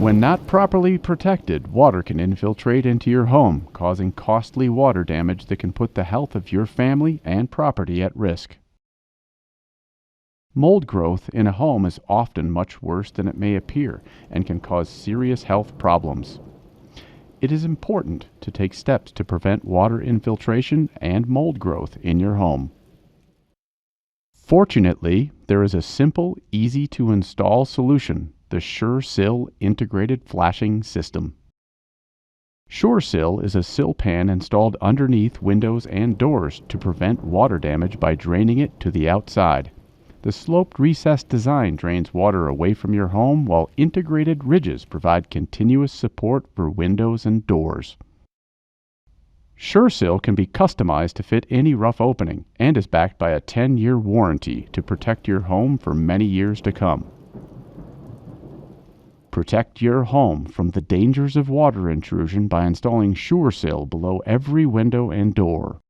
When not properly protected, water can infiltrate into your home, causing costly water damage that can put the health of your family and property at risk. Mold growth in a home is often much worse than it may appear and can cause serious health problems. It is important to take steps to prevent water infiltration and mold growth in your home. Fortunately, there is a simple, easy-to-install solution, the SureSill Integrated Flashing System. SureSill is a sill pan installed underneath windows and doors to prevent water damage by draining it to the outside. The sloped recessed design drains water away from your home, while integrated ridges provide continuous support for windows and doors. SureSill can be customized to fit any rough opening and is backed by a 10-year warranty to protect your home for many years to come. Protect your home from the dangers of water intrusion by installing SureSill below every window and door.